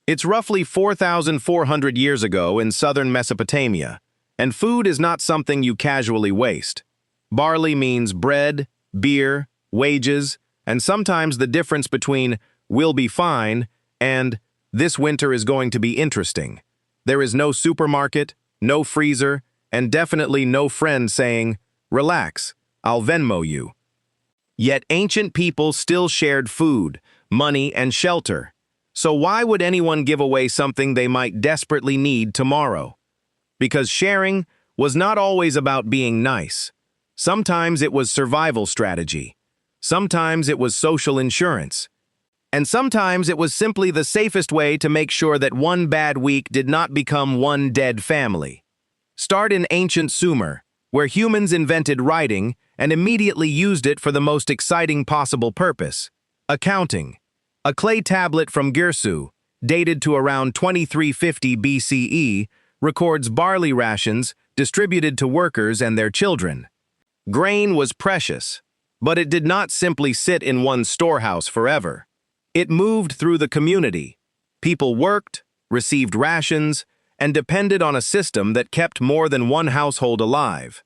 It's roughly 4,400 years ago in southern Mesopotamia, and food is not something you casually waste. Barley means bread, beer, wages, and sometimes the difference between "will be fine" and "this winter is going to be interesting." There is no supermarket, no freezer, and definitely no friend saying, "Relax, I'll Venmo you." Yet ancient people still shared food, money, and shelter. So why would anyone give away something they might desperately need tomorrow? Because sharing was not always about being nice. Sometimes it was survival strategy. Sometimes it was social insurance. And sometimes it was simply the safest way to make sure that one bad week did not become one dead family. Start in ancient Sumer, where humans invented writing and immediately used it for the most exciting possible purpose: accounting. A clay tablet from Girsu, dated to around 2350 BCE, records barley rations distributed to workers and their children. Grain was precious, but it did not simply sit in one storehouse forever. It moved through the community. People worked, received rations, and depended on a system that kept more than one household alive.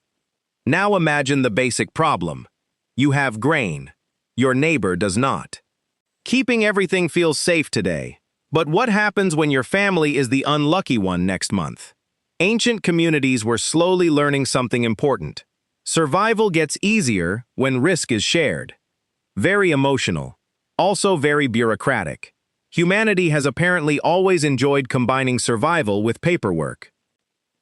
Now imagine the basic problem. You have grain. Your neighbor does not. Keeping everything feels safe today, but what happens when your family is the unlucky one next month? Ancient communities were slowly learning something important. Survival gets easier when risk is shared. Very emotional, also very bureaucratic. Humanity has apparently always enjoyed combining survival with paperwork.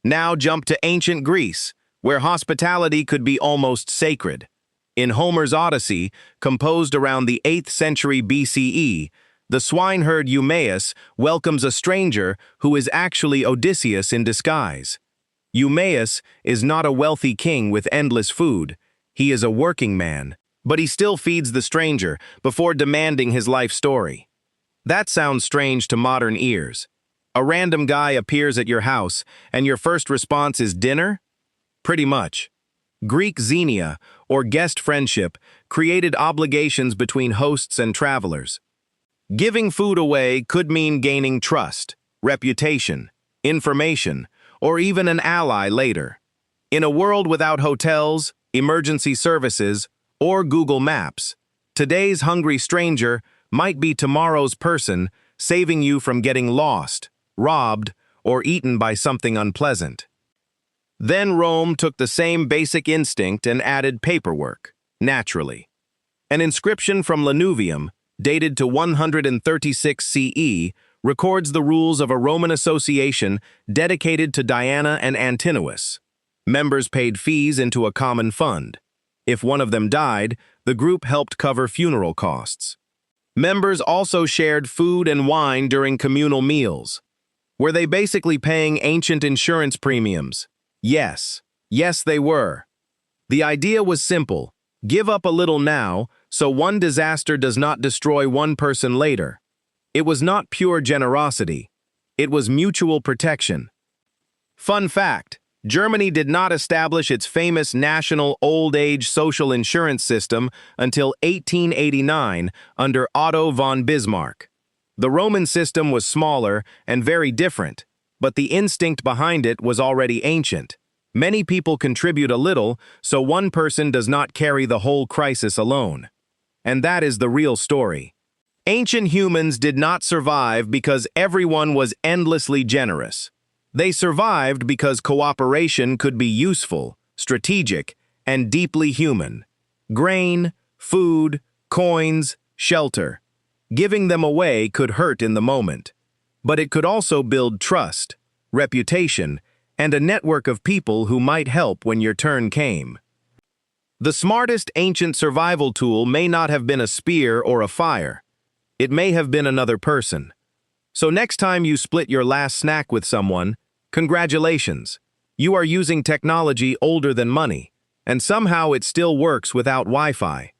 Now jump to ancient Greece, where hospitality could be almost sacred. In Homer's Odyssey, composed around the 8th century BCE, the swineherd Eumaeus welcomes a stranger who is actually Odysseus in disguise. Eumaeus is not a wealthy king with endless food. He is a working man, but he still feeds the stranger before demanding his life story. That sounds strange to modern ears. A random guy appears at your house, and your first response is dinner? Pretty much. Greek xenia, or guest friendship, created obligations between hosts and travelers. Giving food away could mean gaining trust, reputation, information, or even an ally later. In a world without hotels, emergency services, or Google Maps, today's hungry stranger might be tomorrow's person, saving you from getting lost, robbed, or eaten by something unpleasant. Then Rome took the same basic instinct and added paperwork, naturally. An inscription from Lanuvium, dated to 136 CE, records the rules of a Roman association dedicated to Diana and Antinous. Members paid fees into a common fund. If one of them died, the group helped cover funeral costs. Members also shared food and wine during communal meals. Were they basically paying ancient insurance premiums? Yes. Yes, they were. The idea was simple: give up a little now, so one disaster does not destroy one person later. It was not pure generosity. It was mutual protection. Fun fact: Germany did not establish its famous national old-age social insurance system until 1889 under Otto von Bismarck. The Roman system was smaller and very different, but the instinct behind it was already ancient. Many people contribute a little, so one person does not carry the whole crisis alone. And that is the real story. Ancient humans did not survive because everyone was endlessly generous. They survived because cooperation could be useful, strategic, and deeply human. Grain, food, coins, shelter. Giving them away could hurt in the moment, but it could also build trust, reputation, and a network of people who might help when your turn came. The smartest ancient survival tool may not have been a spear or a fire. It may have been another person. So next time you split your last snack with someone, congratulations. You are using technology older than money, and somehow it still works without Wi-Fi.